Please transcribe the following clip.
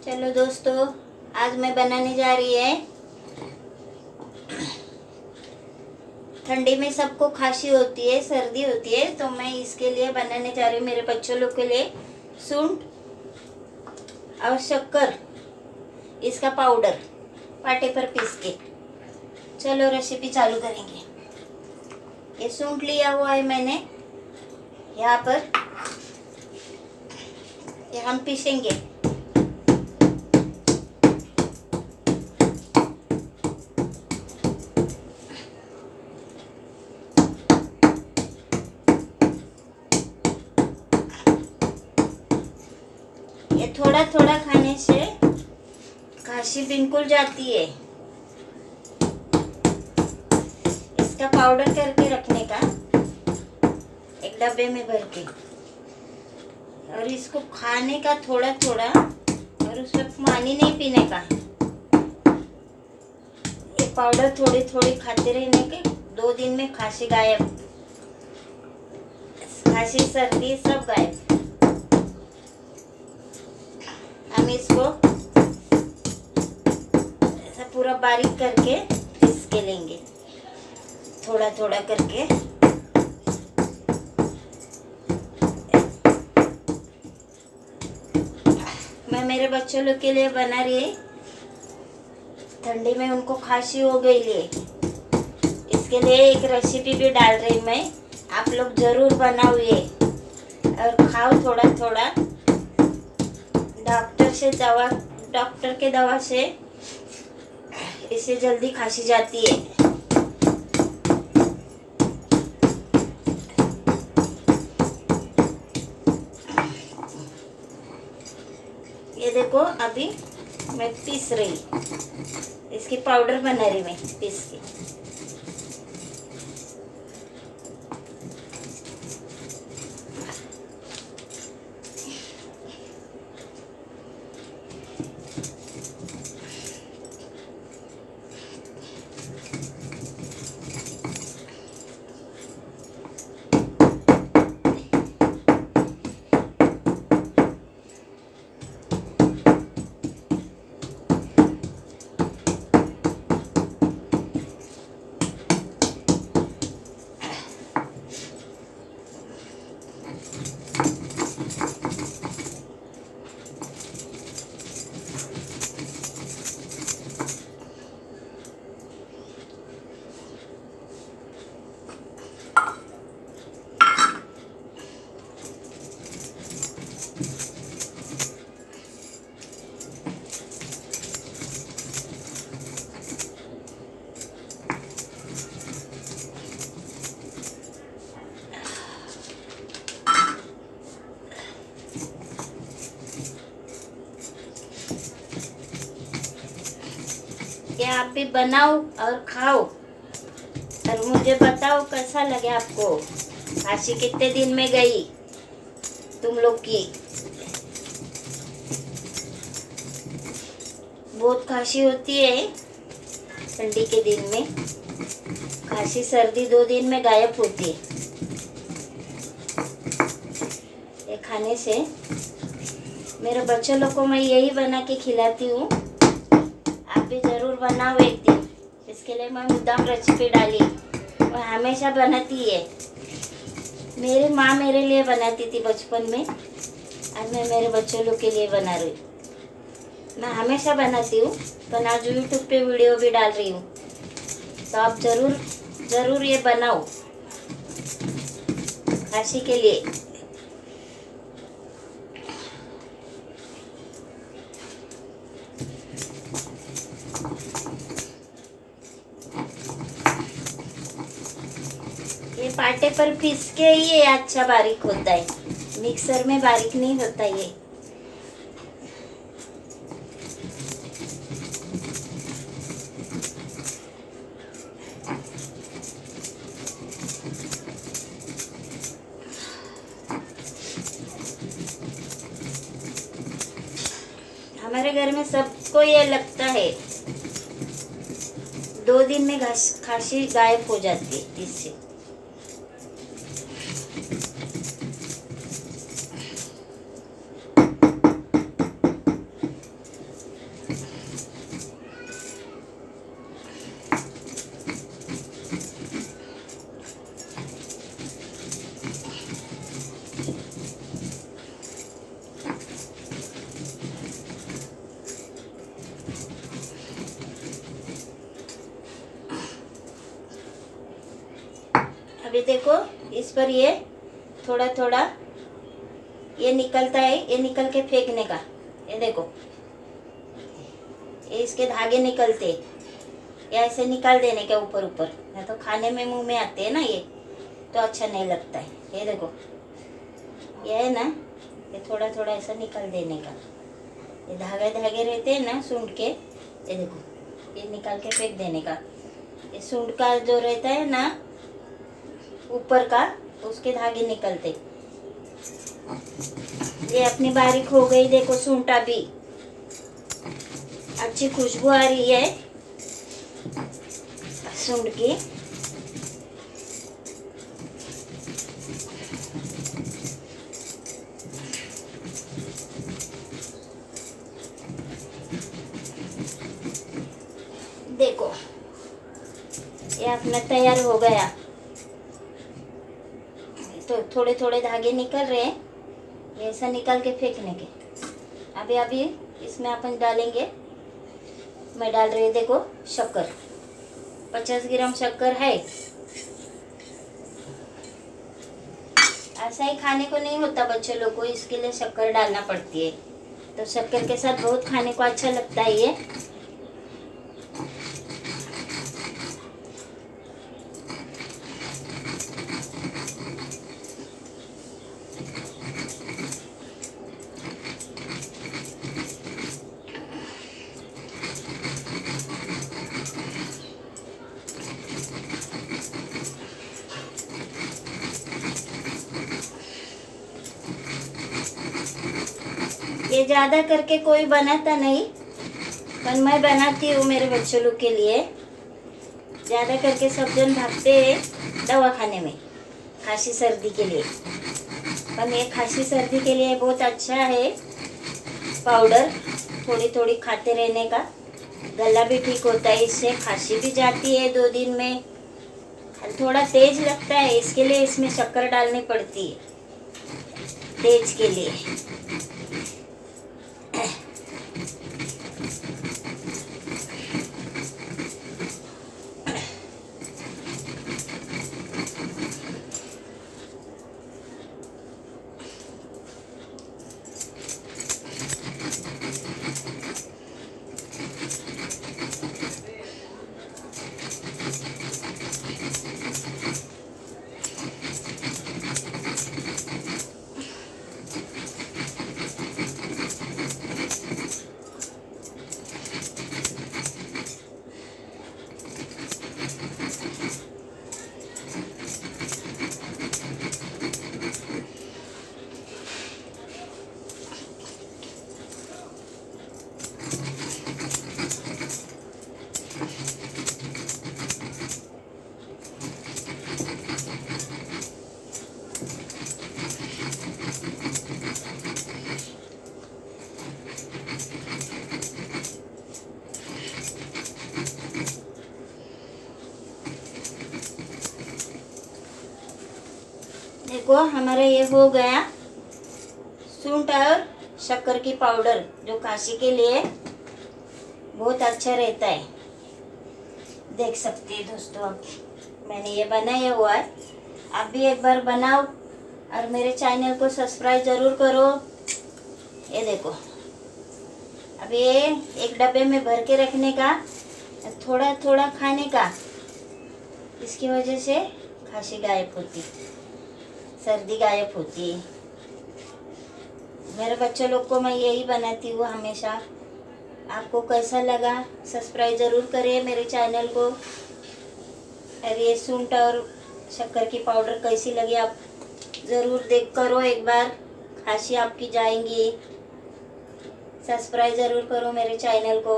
चलो दोस्तों, आज मैं बनाने जा रही है। ठंडी में सबको खांसी होती है, सर्दी होती है, तो मैं इसके लिए बनाने जा रही हूँ मेरे बच्चों लोग के लिए सूंठ और शक्कर, इसका पाउडर पाटे पर पीस के। चलो रेसिपी चालू करेंगे। ये सूंठ लिया हुआ है मैंने, यहाँ पर ये हम पीसेंगे। ये थोड़ा थोड़ा खाने से खांसी बिल्कुल जाती है। इसका पाउडर करके रखने का एक डब्बे में भर के, और इसको खाने का थोड़ा थोड़ा, और उसमें पानी नहीं पीने का। ये पाउडर थोड़ी थोड़ी खाते रहने के 2 दिन में खांसी गायब, खांसी सर्दी सब गायब। हम इसको ऐसा पूरा बारीक करके पीस के लेंगे, थोड़ा थोड़ा करके। मैं मेरे बच्चों लोग के लिए बना रही है, ठंडी में उनको खांसी हो गई है, इसके लिए एक रेसिपी भी डाल रही मैं। आप लोग जरूर बनाओ ये और खाओ थोड़ा थोड़ा। डॉक्टर के दवा से इससे जल्दी खांसी जाती है। ये देखो, अभी मैं पीस रही, इसकी पाउडर बना रही मैं पीस के। ये आप भी बनाओ और खाओ, और मुझे बताओ कैसा लगे आपको। खांसी कितने दिन में गई तुम लोग की? बहुत खांसी होती है ठंडी के दिन में, खांसी सर्दी 2 दिन में गायब होती है। ये खाने से मेरे बच्चों लोग को मैं यही बना के खिलाती हूँ। आप भी ज़रूर बनाओ एक दिन। इसके लिए मैं मुद्दाम रेसिपी डाली, वो हमेशा बनाती है। मेरी माँ मेरे लिए बनाती थी बचपन में, और मैं मेरे बच्चों लोग के लिए बना रही हूँ। मैं हमेशा बनाती हूँ, पर आज यूट्यूब पे वीडियो भी डाल रही हूँ, तो आप ज़रूर ये बनाओ खांसी के लिए। ये पाटे पर पीस के ही ये अच्छा बारीक होता है, मिक्सर में बारीक नहीं होता ये। हमारे घर में सबको ये लगता है, 2 दिन में खांसी गायब हो जाती है इससे। अभी देखो इस पर ये थोड़ा थोड़ा ये निकलता है, ये निकल के फेंकने का। ये देखो ये इसके धागे निकलते, या ऐसे निकाल देने के ऊपर ऊपर, या तो खाने में मुंह में आते हैं ना, ये तो अच्छा नहीं लगता है। ये देखो ये है ना, ये थोड़ा थोड़ा ऐसा निकाल देने का। ये धागे धागे रहते हैं ना सूंड के, ये देखो ये निकाल के फेंक देने का। ये सूंड का जो रहता है ना ऊपर का, उसके धागे निकलते। ये अपनी बारीक हो गई, देखो सूंटा भी अच्छी खुशबू आ रही है सूंड की। देखो ये अपना तैयार हो गया। तो थोड़े थोड़े धागे निकल रहे हैं, ये ऐसा निकाल के फेंकने के। अभी अभी इसमें अपन डालेंगे, मैं डाल रही हूँ देखो शक्कर, 50 ग्राम शक्कर है। ऐसा ही खाने को नहीं होता बच्चे लोग को, इसके लिए शक्कर डालना पड़ती है। तो शक्कर के साथ बहुत खाने को अच्छा लगता है ये। ये ज़्यादा करके कोई बनाता नहीं, पर मैं बनाती हूँ मेरे बच्चों लोग के लिए। ज़्यादा करके सब जन भागते हैं दवा खाने में खांसी सर्दी के लिए, पर ये खांसी सर्दी के लिए बहुत अच्छा है पाउडर। थोड़ी थोड़ी खाते रहने का, गला भी ठीक होता है इससे, खांसी भी जाती है 2 दिन में। थोड़ा तेज लगता है, इसके लिए इसमें शक्कर डालनी पड़ती है तेज के लिए। देखो हमारा ये हो गया सूंठ और शक्कर की पाउडर, जो खांसी के लिए बहुत अच्छा रहता है। देख सकते हैं दोस्तों, अब मैंने ये बनाया हुआ है। आप भी एक बार बनाओ और मेरे चैनल को सब्सक्राइब ज़रूर करो। ये देखो अब ये एक डब्बे में भर के रखने का, थोड़ा थोड़ा खाने का। इसकी वजह से खांसी गायब होती, सर्दी गायब होती है। मेरे बच्चों लोग को मैं यही बनाती हूँ हमेशा। आपको कैसा लगा सब्सक्राइब ज़रूर करें मेरे चैनल को। और ये सूंठ और शक्कर की पाउडर कैसी लगी आप ज़रूर देख करो एक बार, खांसी आपकी जाएंगी। सब्सक्राइब ज़रूर करो मेरे चैनल को।